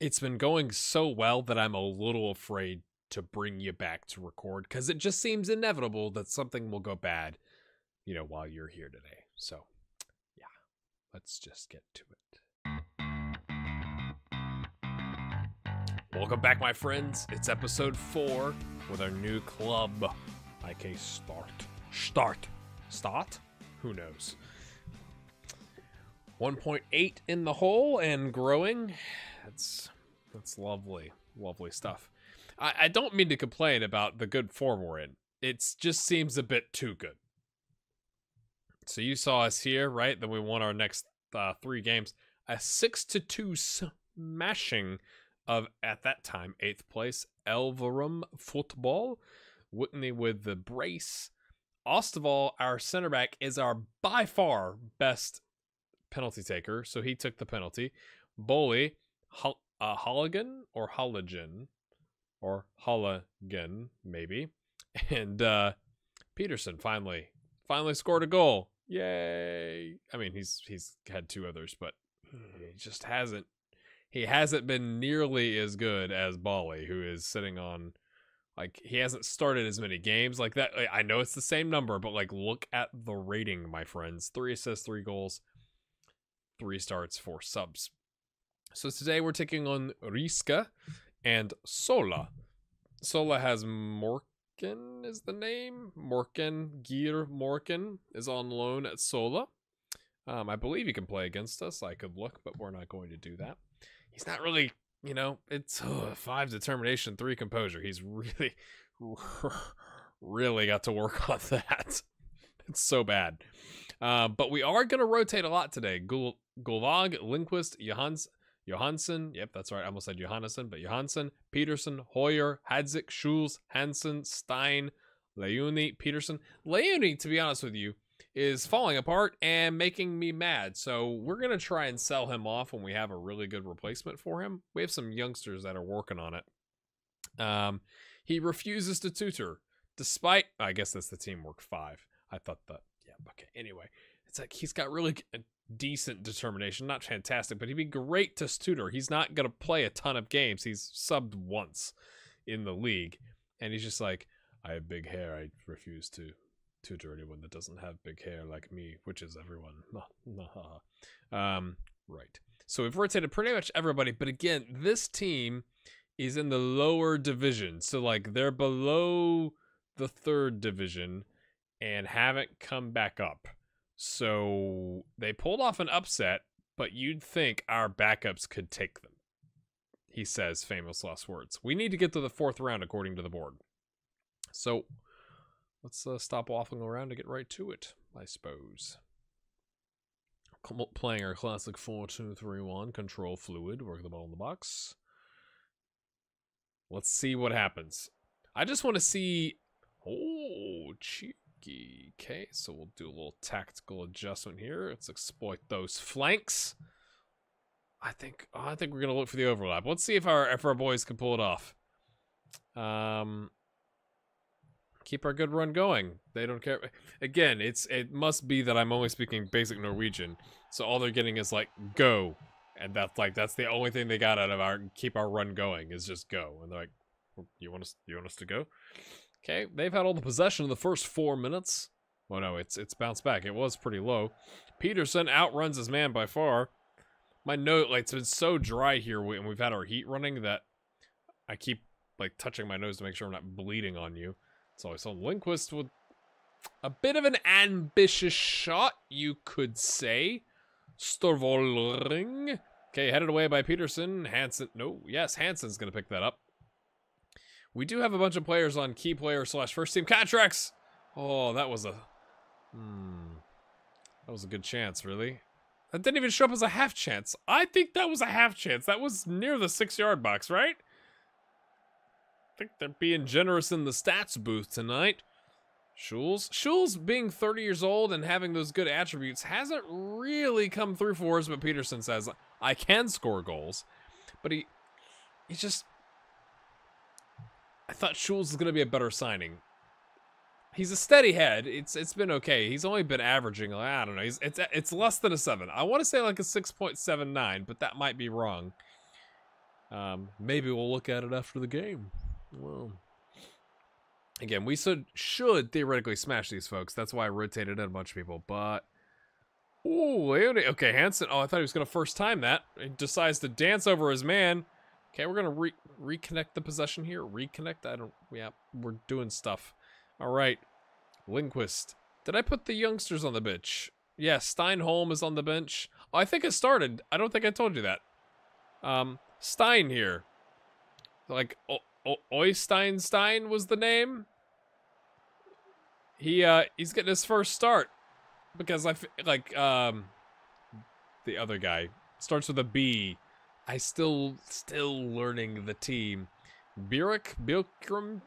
It's been going so well that I'm a little afraid to bring you back to record because it just seems inevitable that something will go bad, while you're here today. So, yeah, let's just get to it. Welcome back, my friends. It's episode 4 with our new club. IK Start? Who knows? 1.8 in the hole and growing. That's lovely stuff. I don't mean to complain about the good form we're in. It just seems a bit too good. So you saw us here, right? Then we won our next 3 games. A 6-2 smashing of, at that time, 8th place, Elverum Football. Whitney with the brace. Osterval, our center back, is our by far best penalty taker, so he took the penalty. Boley, Halligan or Halligan, or Halligan maybe, and Peterson finally scored a goal. Yay! I mean, he's had 2 others, but he just hasn't been nearly as good as Boley, who is sitting on, like, he hasn't started as many games like that. I know it's the same number, but like, look at the rating, my friends. 3 assists, 3 goals, 3 starts, 4 subs. So today we're taking on Riska and Sola. Sola has Morken is the name. Morken is on loan at Sola. I believe he can play against us. I could look, but we're not going to do that. He's not really, it's 5 determination, 3 composure. He's really got to work on that. It's so bad. But we are going to rotate a lot today. Gulag, Lindqvist, Johansson, yep, that's right. I almost said Johannesson, but Johansson, Peterson, Hoyer, Hadzik, Schulz, Hansen, Stein, Leone, Peterson. Leone, to be honest with you, is falling apart and making me mad. So we're going to try and sell him off when we have a really good replacement for him. We have some youngsters that are working on it. He refuses to tutor, despite, I guess that's the teamwork 5. I thought that, yeah, okay. Anyway, it's like he's got really decent determination, not fantastic, but he'd be great to tutor. He's not going to play a ton of games. He's subbed once in the league, and he's just like, I have big hair. I refuse to tutor anyone that doesn't have big hair like me, which is everyone. Right. So we've rotated pretty much everybody, but again, this team is in the lower division. So like they're below the 3rd division and haven't come back up. So they pulled off an upset, but you'd think our backups could take them. He says famous last words. We need to get to the 4th round according to the board. So let's stop waffling around and get right to it, I suppose. Playing our classic 4-2-3-1, control fluid, work the ball in the box. Let's see what happens. I just want to see... Oh, cheeky. Okay, so we'll do a little tactical adjustment here. Let's exploit those flanks. I think we're gonna look for the overlap. Let's see if our boys can pull it off. Keep our good run going. They don't care. Again, it must be that I'm only speaking basic Norwegian, so all they're getting is like go, and that's the only thing they got out of our keep our run going is just go. And they're like, you want us to go? Okay, they've had all the possession in the first 4 minutes. Well, no, it's bounced back. It was pretty low. Peterson outruns his man by far. My note, like, it's been so dry here, and we've had our heat running that I keep like touching my nose to make sure I'm not bleeding on you. So I saw Lindqvist with a bit of an ambitious shot, you could say. Storvoldring. Okay, headed away by Peterson. Hansen. No, yes, Hansen's gonna pick that up. We do have a bunch of players on key player / first team contracts. Oh, that was a good chance, really. That didn't even show up as a half chance. I think that was a half chance. That was near the 6-yard box, right? I think they're being generous in the stats booth tonight. Schulz being 30 years old and having those good attributes hasn't really come through for us, but Peterson says, I can score goals. But he just... I thought Schulz was going to be a better signing. He's a steady head. It's been okay. He's only been averaging, I don't know. It's less than a 7. I want to say like a 6.79, but that might be wrong. Maybe we'll look at it after the game. Well, again, we should theoretically smash these folks. That's why I rotated in a bunch of people. But ooh, Leone. Okay, Hansen. Oh, I thought he was gonna first time that. He decides to dance over his man. Okay, we're gonna reconnect the possession here. Reconnect. Yeah, we're doing stuff. All right, Lindquist. Did I put the youngsters on the bench? Yeah, Steinholm is on the bench. Oh, I think it started. I don't think I told you that. Stein here. Like, Oysteinstein was the name. He's getting his first start. Because the other guy starts with a B. I still learning the team. Bierkram,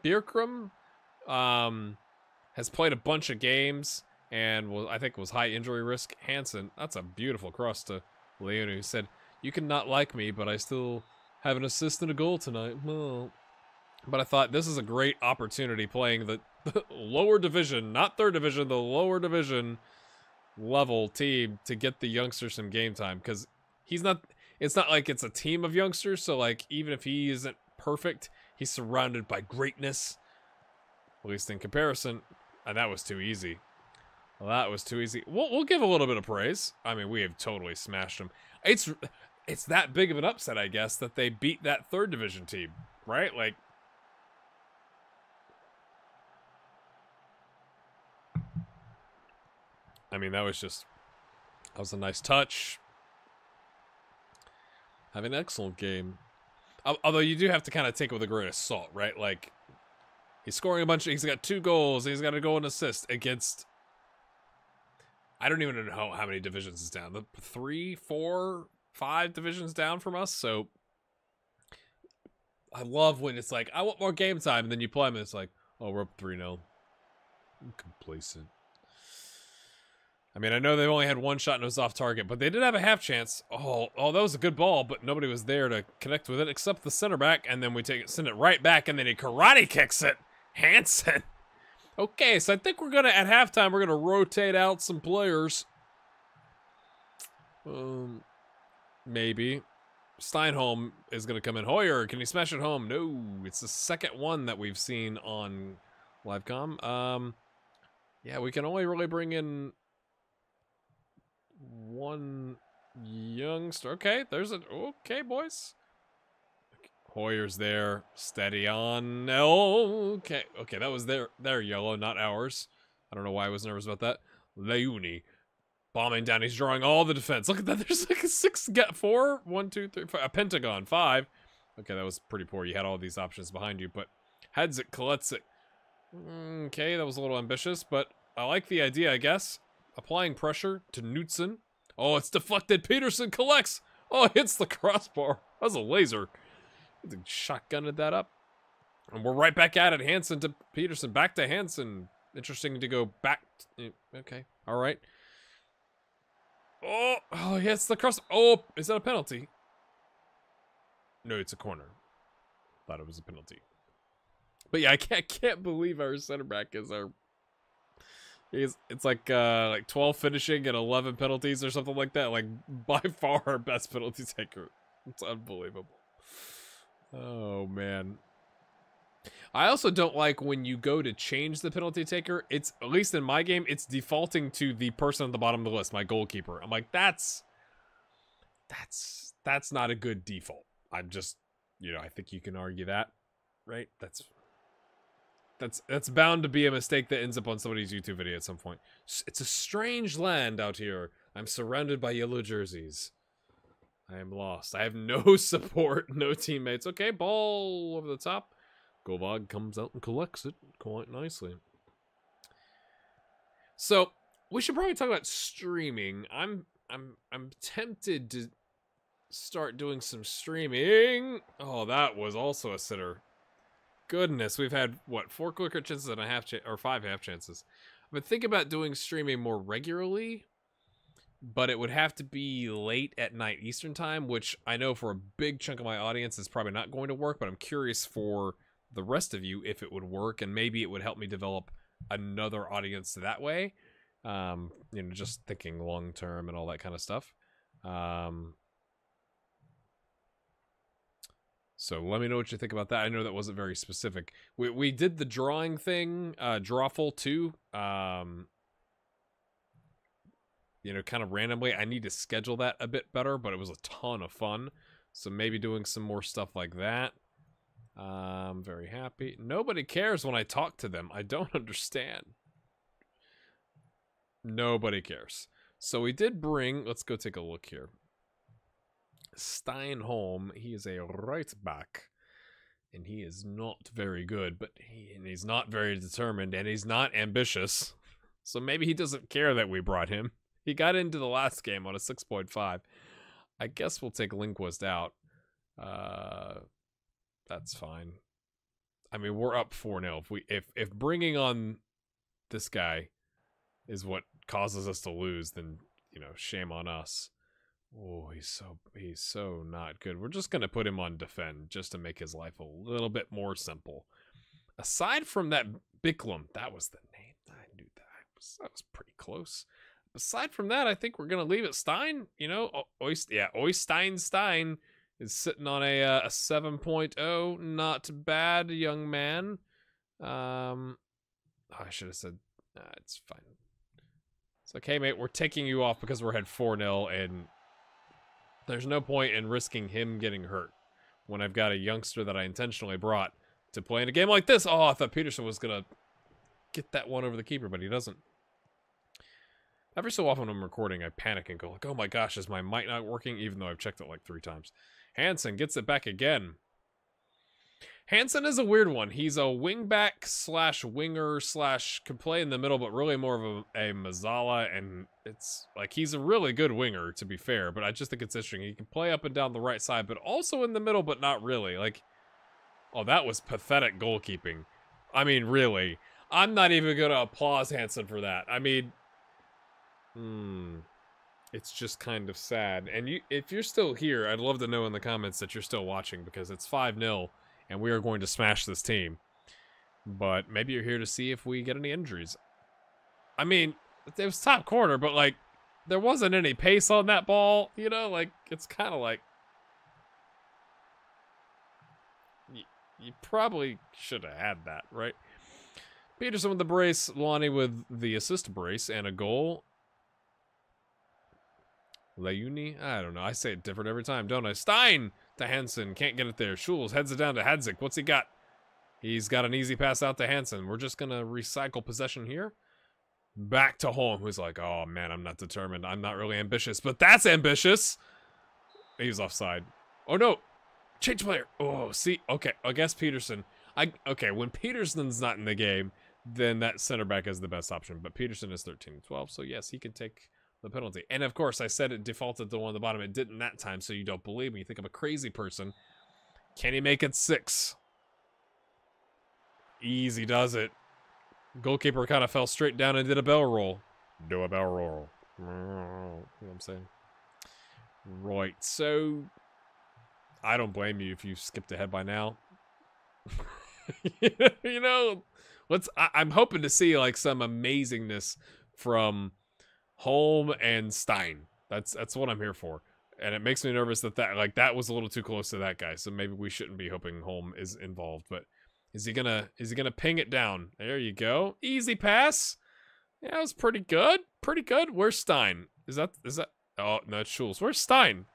has played a bunch of games and I think was high injury risk. Hansen, that's a beautiful cross to Leone, who said, "You can not like me, but I still have an assist and a goal tonight." Well, but I thought this is a great opportunity playing the lower division, not third division, the lower division level team to get the youngsters some game time, because it's not like it's a team of youngsters, so like even if he isn't perfect, he's surrounded by greatness, at least in comparison. And that was too easy. Well, that was too easy. We'll give a little bit of praise. I mean, we have totally smashed them. It's that big of an upset, I guess, that they beat that third division team, right? Like, I mean, that was a nice touch. Have an excellent game. Although you do have to kind of take it with a grain of salt, right? Like, he's scoring he's got 2 goals, he's got a goal and assist against, I don't even know how many divisions is down. 3, 4, 5 divisions down from us, so I love when it's like, I want more game time, and then you play them and it's like, oh, we're up 3-0. I'm complacent. I mean, I know they only had 1 shot and it was off target, but they did have a half chance. Oh, that was a good ball, but nobody was there to connect with it except the center back, and then we send it right back, and then he karate kicks it. Hansen. Okay, so I think we're gonna, at halftime, we're gonna rotate out some players. Maybe. Steinholm is gonna come in. Hoyer, can he smash it home? No, it's the second one that we've seen on Livecom. Yeah, we can only really bring in 1 youngster. Okay, okay, boys. Hoyer's there. Steady on. No. Okay, that was their yellow, not ours. I don't know why I was nervous about that. Leone bombing down. He's drawing all the defense. Look at that. There's like a 4, 1, 2, 3, 4, a pentagon, 5. Okay, that was pretty poor. You had all these options behind you, but heads it, collects it. Okay, that was a little ambitious, but I like the idea, I guess. Applying pressure to Knutson. Oh, it's deflected. Peterson collects. Oh, hits the crossbar. That was a laser. They shotgunned that up. And we're right back at it. Hansen to Peterson. Back to Hansen. Interesting to go back. Okay. All right. Oh, he hits the cross. Oh, is that a penalty? No, it's a corner. Thought it was a penalty. But yeah, I can't believe our center back is our... It's like 12 finishing and 11 penalties or something like that. Like, by far our best penalty taker. It's unbelievable. Oh, man. I also don't like when you go to change the penalty taker. It's, at least in my game, it's defaulting to the person at the bottom of the list, my goalkeeper. I'm like, that's not a good default. I'm just, I think you can argue that, right? That's bound to be a mistake that ends up on somebody's YouTube video at some point. It's a strange land out here. I'm surrounded by yellow jerseys. I am lost. I have no support, no teammates. Okay, ball over the top. Govag comes out and collects it quite nicely. So, we should probably talk about streaming. I'm tempted to start doing some streaming. Oh, that was also a sitter. Goodness, we've had, what, 4 quicker chances and a half or 5 half chances. I've been thinking about doing streaming more regularly, but it would have to be late at night Eastern time, which I know for a big chunk of my audience is probably not going to work, but I'm curious for the rest of you if it would work, and maybe it would help me develop another audience that way. Just thinking long term and all that kind of stuff. So let me know what you think about that. I know that wasn't very specific. We did the drawing thing, Drawful too. You know, kind of randomly. I need to schedule that a bit better, but it was a ton of fun. So maybe doing some more stuff like that. I'm very happy. Nobody cares when I talk to them. I don't understand. Nobody cares. So we did bring, let's go take a look here. Stein home. He is a right back. And he is not very good, but he's not very determined, and he's not ambitious. So maybe he doesn't care that we brought him. He got into the last game on a 6.5. I guess we'll take Linquist out. That's fine. I mean, we're up 4-0. If bringing on this guy is what causes us to lose, then, you know, shame on us. Oh, he's so not good. We're just gonna put him on defend just to make his life a little bit more simple. Aside from that Bicklum, that was the name. I knew that was pretty close. Aside from that, I think we're gonna leave it Stein. You know, Oystein is sitting on a 7.0. Not bad, young man. I should have said, it's fine. It's like, hey mate, we're taking you off because we're ahead 4-0, and there's no point in risking him getting hurt when I've got a youngster that I intentionally brought to play in a game like this. Oh, I thought Peterson was gonna get that one over the keeper, but he doesn't. Every so often when I'm recording, I panic and go like, oh my gosh, is my mic not working? Even though I've checked it like 3 times. Hansen gets it back again. Hansen is a weird one. He's a wingback slash winger slash can play in the middle, but really more of a Mazzala, and it's like he's a really good winger, to be fair, but I just think it's interesting. He can play up and down the right side, but also in the middle, but not really. Like, oh, that was pathetic goalkeeping. I mean, really. I'm not even going to applaud Hansen for that. I mean, it's just kind of sad. And if you're still here, I'd love to know in the comments that you're still watching, because it's 5-0. And we are going to smash this team. But maybe you're here to see if we get any injuries. I mean, it was top corner, but, like, there wasn't any pace on that ball. You know, like, it's kind of like... You probably should have had that, right? Peterson with the brace, Lonnie with the assist brace, and a goal. Leuni? I don't know. I say it different every time, don't I? Stein to Hansen. Can't get it there. Schulz heads it down to Hadzik. What's he got? He's got an easy pass out to Hansen. We're just going to recycle possession here. Back to Holm, who's like, oh, man, I'm not determined. I'm not really ambitious, but that's ambitious. He's offside. Oh, no. Change player. Oh, see. Okay, I guess Peterson. Okay, when Peterson's not in the game, then that center back is the best option. But Peterson is 13-12, so yes, he can take the penalty. And of course, I said it defaulted to one on the bottom. It didn't that time, so you don't believe me. You think I'm a crazy person. Can he make it 6? Easy does it. Goalkeeper kind of fell straight down and did a bell roll. Do a bell roll. You know what I'm saying? Right, so I don't blame you if you skipped ahead by now. You know, I'm hoping to see like some amazingness from Holm and Stein. That's what I'm here for. And it makes me nervous that was a little too close to that guy. So maybe we shouldn't be hoping Holm is involved. But is he gonna ping it down? There you go. Easy pass. Yeah, it was pretty good. Pretty good. Where's Stein? Is that oh no, it's Schulz. Where's Stein?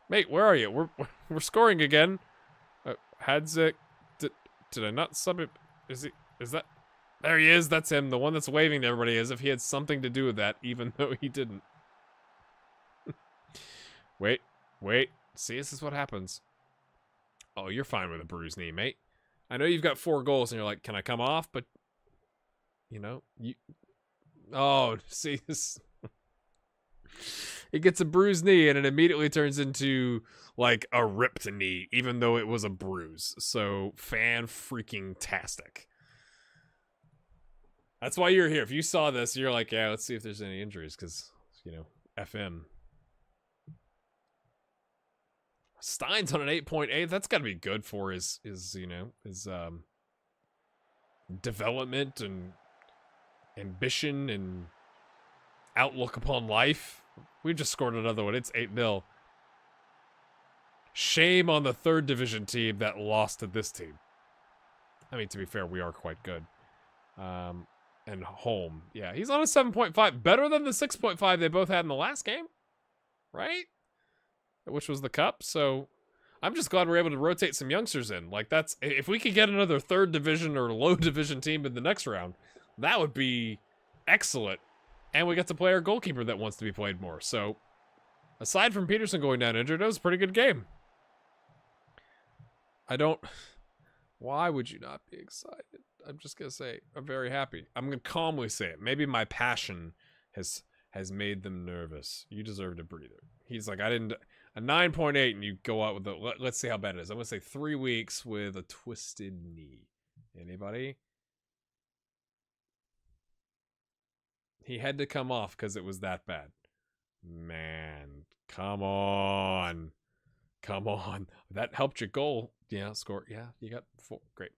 Mate, where are you? We're scoring again. Hadzik. Did I not sub it? Is that? There he is. That's him. The one that's waving to everybody as if he had something to do with that, even though he didn't. Wait. See, this is what happens. Oh, you're fine with a bruised knee, mate. I know you've got 4 goals, and you're like, can I come off? But, you know, oh, see, this... It gets a bruised knee, and it immediately turns into, like, a ripped knee, even though it was a bruise. So, fan-freaking-tastic. That's why you're here. If you saw this, you're like, yeah, let's see if there's any injuries, because, you know, FM. Stein's on an 8.8. That's got to be good for his you know, his development and ambition and outlook upon life. We just scored another one. It's 8-0. Shame on the 3rd division team that lost to this team. I mean, to be fair, we are quite good. And home. Yeah, he's on a 7.5. Better than the 6.5 they both had in the last game. Right? Which was the cup. So I'm just glad we're able to rotate some youngsters in. Like, that's... If we could get another 3rd division or low division team in the next round, that would be excellent. And we get to play our goalkeeper that wants to be played more. So, aside from Peterson going down injured, it was a pretty good game. I don't... Why would you not be excited? I'm just going to say, I'm very happy. I'm going to calmly say it. Maybe my passion has made them nervous. You deserved a breather. He's like, I didn't... A 9.8 and you go out with a... Let's see how bad it is. I'm going to say 3 weeks with a twisted knee. Anybody? He had to come off because it was that bad. Man, come on. Come on. That helped your goal. Yeah, score. Yeah, you got 4. Great.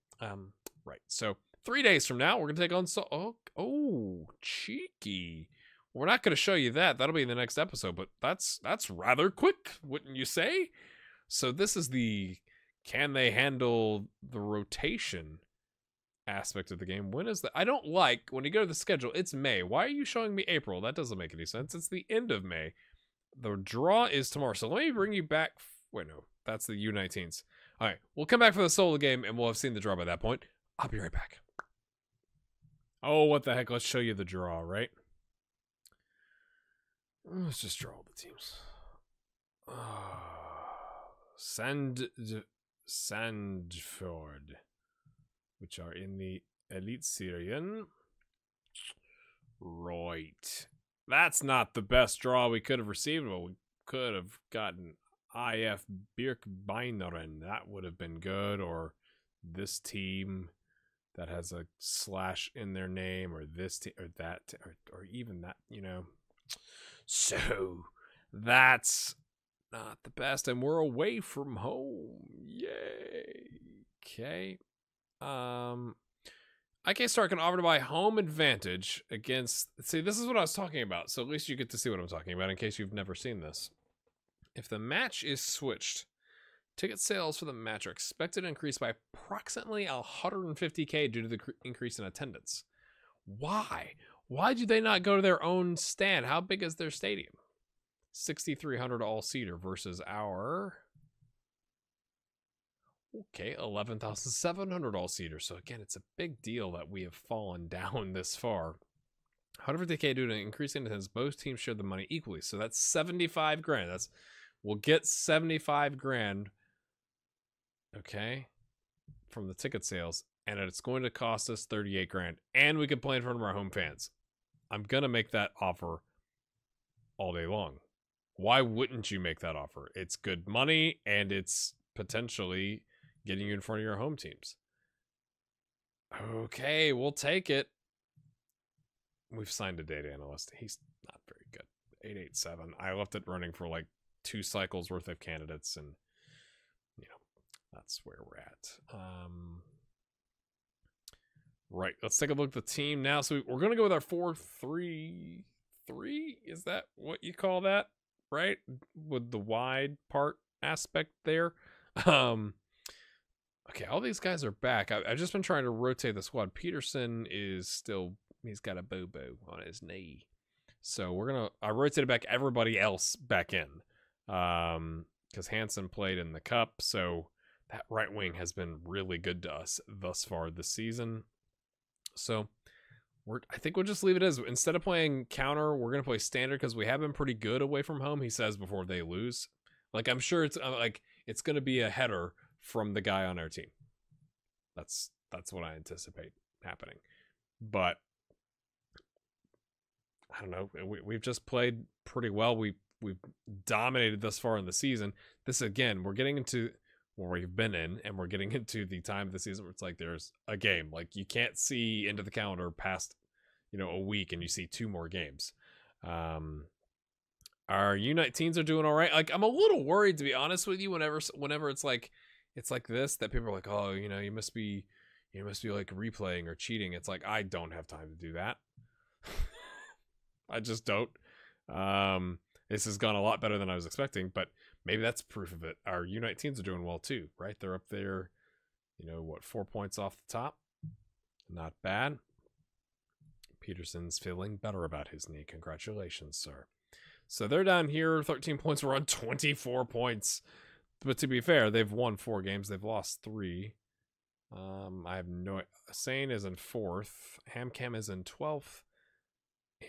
Right. So 3 days from now, we're gonna take on oh, cheeky. We're not gonna show you that. That'll be in the next episode. But that's rather quick, wouldn't you say? So this is the can they handle the rotation aspect of the game. When is that? I don't like when you go to the schedule. It's May. Why are you showing me April? That doesn't make any sense. It's the end of May. The draw is tomorrow. So let me bring you back. Wait, no, that's the U19s. All right, we'll come back for the Sola game, and we'll have seen the draw by that point. I'll be right back. Oh, what the heck? Let's show you the draw, right? Let's just draw all the teams. Sandford, which are in the Elite Syrian. Right. That's not the best draw we could have received, but we could have gotten IF Birkbeineren. That would have been good, or this team that has a slash in their name, or this team, or that, or even that, you know. So that's not the best, and we're away from home. Yay. Okay. IK Star can offer to buy home advantage against... See, this is what I was talking about, so at least you get to see what I'm talking about in case you've never seen this. If the match is switched, ticket sales for the match are expected to increase by approximately 150K due to the increase in attendance. Why? Why do they not go to their own stand? How big is their stadium? 6,300 all-seater versus our... Okay, 11,700 all-seater. So again, it's a big deal that we have fallen down this far. 150K due to increasing attendance. Both teams share the money equally. So that's 75 grand. We'll get 75 grand, okay, from the ticket sales. And it's going to cost us 38 grand. And we can play in front of our home fans. I'm going to make that offer all day long. Why wouldn't you make that offer? It's good money, and it's potentially getting you in front of your home teams. Okay, we'll take it. We've signed a data analyst. He's not very good. 887. I left it running for like 2 cycles worth of candidates, and you know, that's where we're at. Right, let's take a look at the team now. So we're going to go with our 4-3-3. Is that what you call that? Right? With the wide part aspect there. Okay, all these guys are back. I've just been trying to rotate the squad. Peterson is still... He's got a boo-boo on his knee. So we're going to... I rotated back everybody else back in. Because Hansen played in the cup. So that right wing has been really good to us thus far this season. So I think we'll just leave it as... Instead of playing counter, we're going to play standard because we have been pretty good away from home, he says, before they lose. Like, I'm sure it's like it's going to be a header from the guy on our team. That's what I anticipate happening. But I don't know. We've just played pretty well. We've dominated thus far in the season. This, again, we're getting into where we've been in, and we're getting into the time of the season where it's like there's a game. Like, you can't see into the calendar past, you know, a week and you see 2 more games. Our U19s are doing all right. Like, I'm a little worried, to be honest with you, whenever it's like this, that people are like, oh, you know, you must be like replaying or cheating. It's like, I don't have time to do that. I just don't. This has gone a lot better than I was expecting, but maybe that's proof of it. Our U19s are doing well too, right? They're up there, 4 points off the top. Not bad. Peterson's feeling better about his knee. Congratulations, sir. So they're down here, 13 points. We're on 24 points. But to be fair, they've won 4 games. They've lost 3. I have no... Sane is in 4th. Hamcam is in 12th.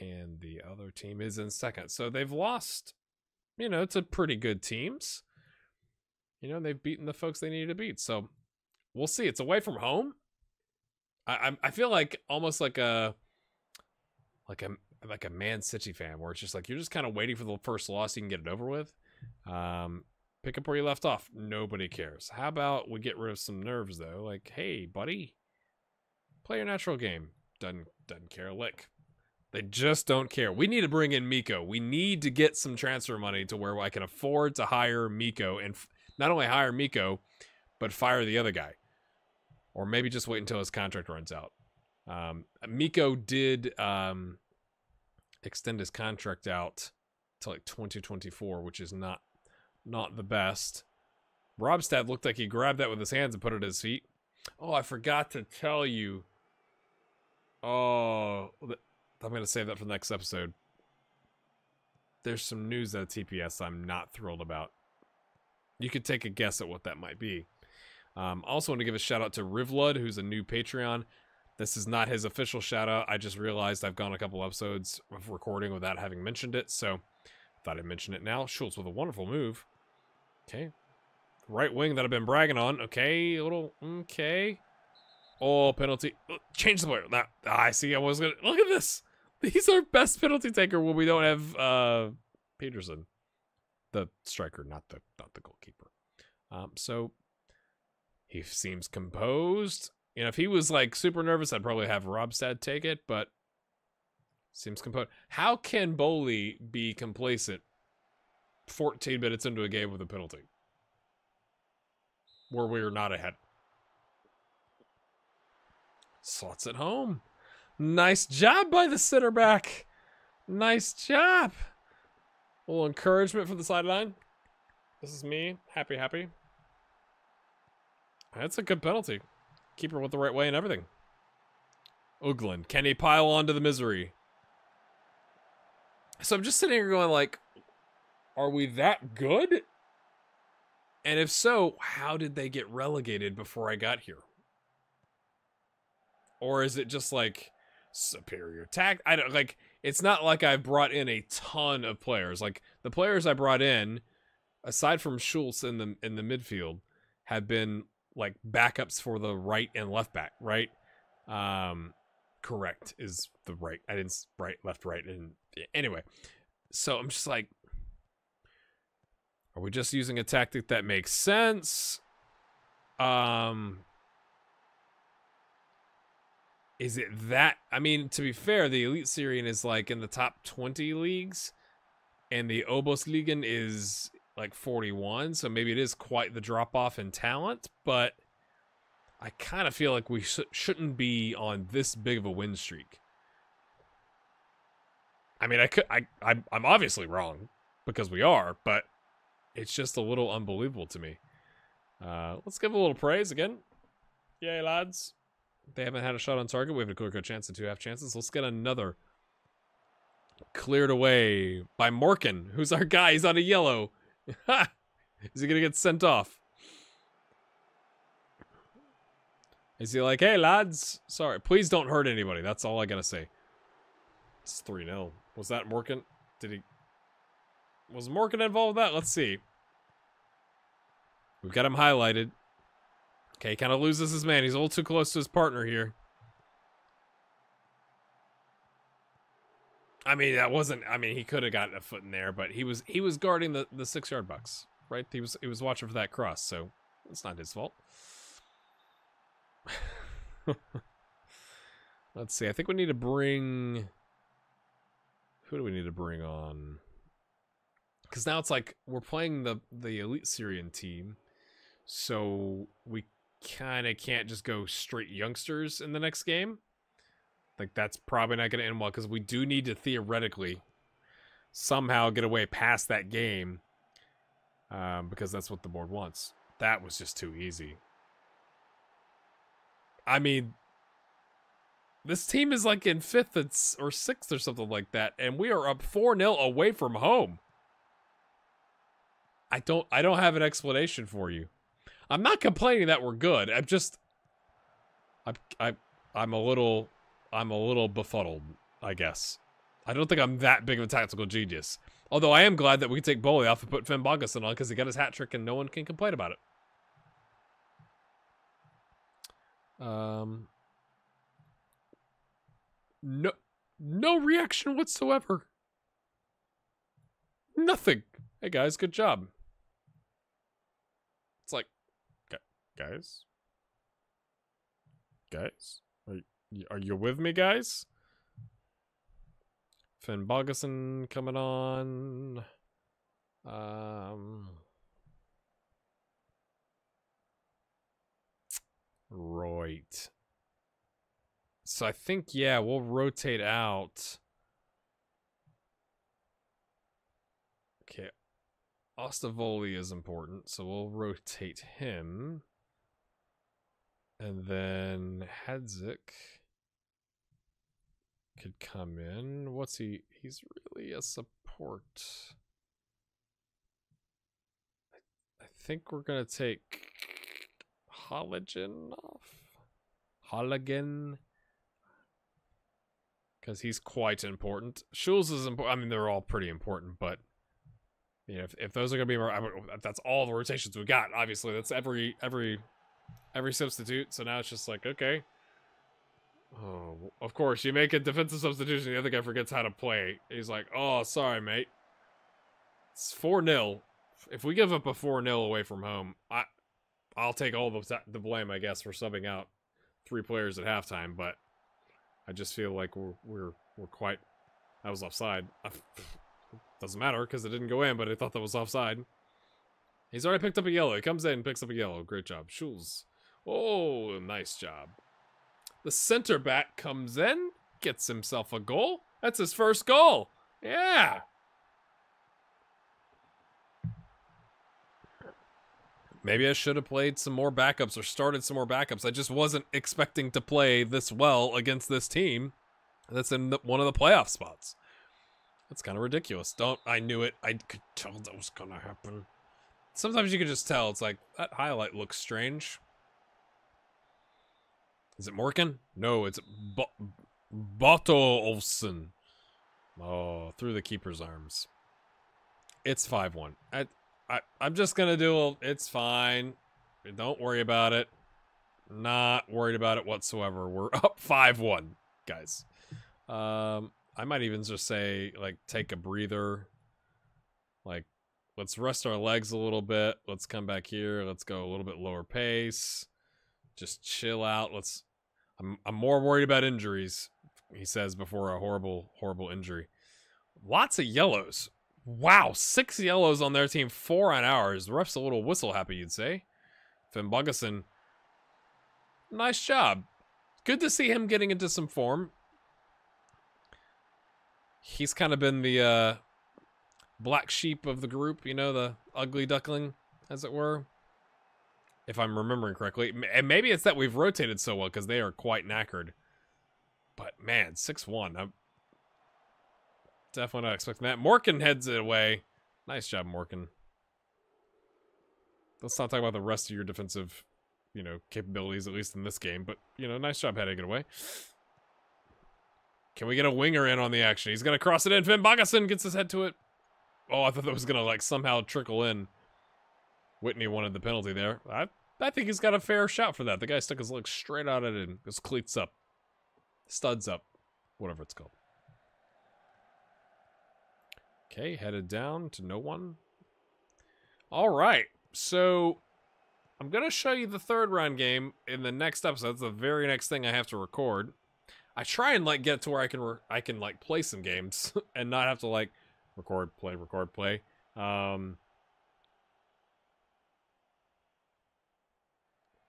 And the other team is in 2nd. So they've lost, to pretty good teams. They've beaten the folks they needed to beat. So we'll see. It's away from home. I feel like almost like a Man City fan, where it's just like you're just kind of waiting for the first loss so you can get it over with. Pick up where you left off. Nobody cares. How about we get rid of some nerves though? Like, hey, buddy, play your natural game. Doesn't care a lick. They just don't care. We need to bring in Miko. We need to get some transfer money to where I can afford to hire Miko, and not only hire Miko, but fire the other guy, or maybe just wait until his contract runs out. Miko did extend his contract out to like 2024, which is not the best. Robstad looked like he grabbed that with his hands and put it at his feet. Oh, I forgot to tell you. Oh, I'm going to save that for the next episode. There's some news at TPS I'm not thrilled about. You could take a guess at what that might be. Also want to give a shout out to Rivlud, who's a new Patreon. This is not his official shout out. I just realized I've gone a couple episodes of recording without having mentioned it, so thought I'd mention it now. Schultz with a wonderful move. Okay. Right wing that I've been bragging on. Okay, okay. Oh, penalty. Change the player. I see. I was gonna look at this. He's our best penalty taker when we don't have Peterson, the striker, not the goalkeeper. So he seems composed. If he was like super nervous, I'd probably have Robstad take it, but seems composed. How can Bowley be complacent 14 minutes into a game with a penalty where we're not ahead? Slots it home. Nice job by the center back. Nice job. A little encouragement from the sideline. This is me. Happy. That's a good penalty. Keeper went the right way and everything. Uglin, can he pile on to the misery? So I'm just sitting here going like, are we that good? And if so, how did they get relegated before I got here? Or is it just like superior tact? I don't like, it's not like I brought in a ton of players. Like the players I brought in, aside from Schultz in the midfield, have been like backups for the right and left back, right? Correct is the right. I didn't left. And anyway, so I'm just like, are we just using a tactic that makes sense? Is it that? I mean, to be fair, the Elite Syrian is like in the top 20 leagues, and the OBOS-ligaen is like 41, so maybe it is quite the drop-off in talent, but I kind of feel like we shouldn't be on this big of a win streak. I mean, I'm obviously wrong, because we are, but it's just a little unbelievable to me. Let's give a little praise again. Yay, lads. They haven't had a shot on target. We have a clear-cut chance and 2 half chances. Let's get another cleared away by Morkin, who's our guy. He's on a yellow. Is he going to get sent off? Is he like, hey, lads, sorry, please don't hurt anybody. That's all I got to say. It's 3-0. Was that Morkin? Was Morkin involved with that? Let's see. We've got him highlighted. Okay, kind of loses his man. He's a little too close to his partner here. I mean, he could have gotten a foot in there, but he was guarding the 6-yard box, right? He was watching for that cross, so it's not his fault. Let's see. I think we need to bring... Who do we need to bring on? Because now it's like we're playing the Elite Syrian team, so we kind of can't just go straight youngsters in the next game. Like, that's probably not going to end well, because we do need to theoretically somehow get away past that game because that's what the board wants. That was just too easy. I mean, this team is like in 5th or 6th or something like that, and we are up 4-0 away from home. I don't have an explanation for you. I'm not complaining that we're good. I'm a little befuddled, I guess. I don't think I'm that big of a tactical genius. Although I am glad that we can take Bowley off and put Finn Bogason on because he got his hat trick and no one can complain about it. No reaction whatsoever. Nothing. Hey guys, good job. It's like, guys, are you with me, guys? Finn Bogason coming on. Right. So I think, yeah, we'll rotate out. Okay. Ostavoli is important, so we'll rotate him. And then Hadzik could come in. What's he? He's really a support. I think we're going to take Hologen off. Hologen. Because he's quite important. Schulz is important. I mean, they're all pretty important, but you know, if those are going to be more, that's all the rotations we got. Obviously, that's every substitute. So now it's just like, okay. Oh, of course, you make a defensive substitution, the other guy forgets how to play. He's like, oh, sorry, mate. It's 4-0. If we give up a 4-0 away from home, I'll take all the blame, I guess, for subbing out 3 players at halftime, but I just feel like we're quite... That was offside. Doesn't matter, because it didn't go in, but I thought that was offside. He's already picked up a yellow. He comes in and picks up a yellow. Great job. Schulz. Oh, nice job. The center back comes in, gets himself a goal. That's his first goal. Yeah. Maybe I should have played some more backups or started some more backups. I just wasn't expecting to play this well against this team that's in one of the playoff spots. That's kind of ridiculous. I knew it. I could tell that was going to happen. Sometimes you can just tell. It's like, that highlight looks strange. Is it Morgan? No, it's Boto Olsen. Oh, through the keeper's arms. It's 5-1. I'm just gonna do it's fine. Don't worry about it. Not worried about it whatsoever. We're up 5-1, guys. I might even just say, like, take a breather. Like, let's rest our legs a little bit. Let's come back here. Let's go a little bit lower pace. Just chill out. I'm more worried about injuries, he says, before a horrible, horrible injury. Lots of yellows. Wow, 6 yellows on their team, 4 on ours. The ref's a little whistle happy, you'd say. Finn Bogason. Nice job. Good to see him getting into some form. He's kind of been the black sheep of the group, you know, the ugly duckling, as it were. If I'm remembering correctly. And maybe it's that we've rotated so well, because they are quite knackered. But, man, 6-1. I'm definitely not expecting that. Morgan heads it away. Nice job, Morgan. Let's not talk about the rest of your defensive, you know, capabilities, at least in this game. But, you know, nice job heading it away. Can we get a winger in on the action? He's going to cross it in. Finn Bogason gets his head to it. Oh, I thought that was going to, like, somehow trickle in. Whitney wanted the penalty there. I think he's got a fair shot for that. The guy stuck his leg straight out at it and his cleats up. Studs up. Whatever it's called. Okay, headed down to no one. All right, so I'm going to show you the third round game in the next episode. That's the very next thing I have to record. I try and, like, get to where I can like, play some games and not have to, like, record, play.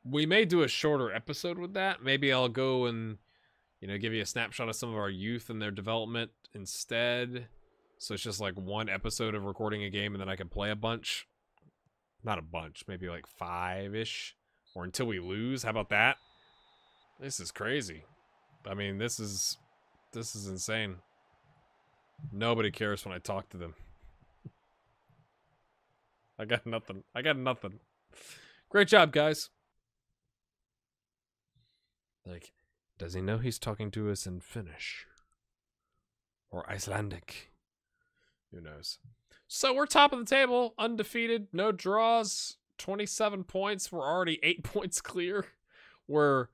We may do a shorter episode with that. Maybe I'll go and, you know, give you a snapshot of some of our youth and their development instead. So it's just like one episode of recording a game and then I can play a bunch. Not a bunch, maybe like 5-ish, or until we lose. How about that? This is crazy. I mean, this is insane. Nobody cares when I talk to them. I got nothing. I got nothing. Great job, guys. Like, does he know he's talking to us in Finnish? Or Icelandic? Who knows? So we're top of the table, undefeated, no draws, 27 points. We're already 8 points clear. We're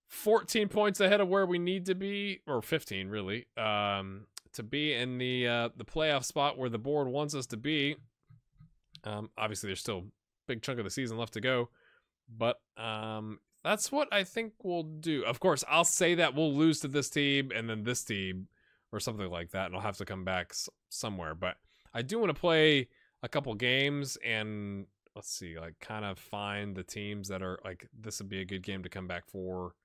14 points ahead of where we need to be, or 15 really, to be in the playoff spot where the board wants us to be. Obviously, there's still a big chunk of the season left to go, but that's what I think we'll do. Of course, I'll say that we'll lose to this team and then this team or something like that, and I'll have to come back somewhere. But I do want to play a couple games and let's see, like kind of find the teams that are like, this would be a good game to come back for.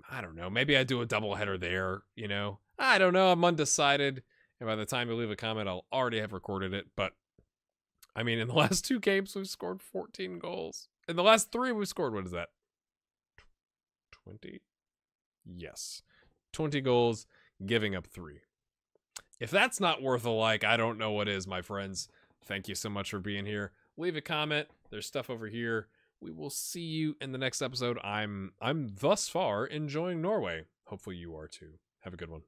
I don't know. Maybe I do a doubleheader there, you know? I don't know. I'm undecided. And by the time you leave a comment, I'll already have recorded it. But, I mean, in the last 2 games, we've scored 14 goals. In the last 3, we've scored, what is that? 20? Yes. 20 goals, giving up 3. If that's not worth a like, I don't know what is, my friends. Thank you so much for being here. Leave a comment. There's stuff over here. We will see you in the next episode. I'm thus far enjoying Norway. Hopefully you are too. Have a good one.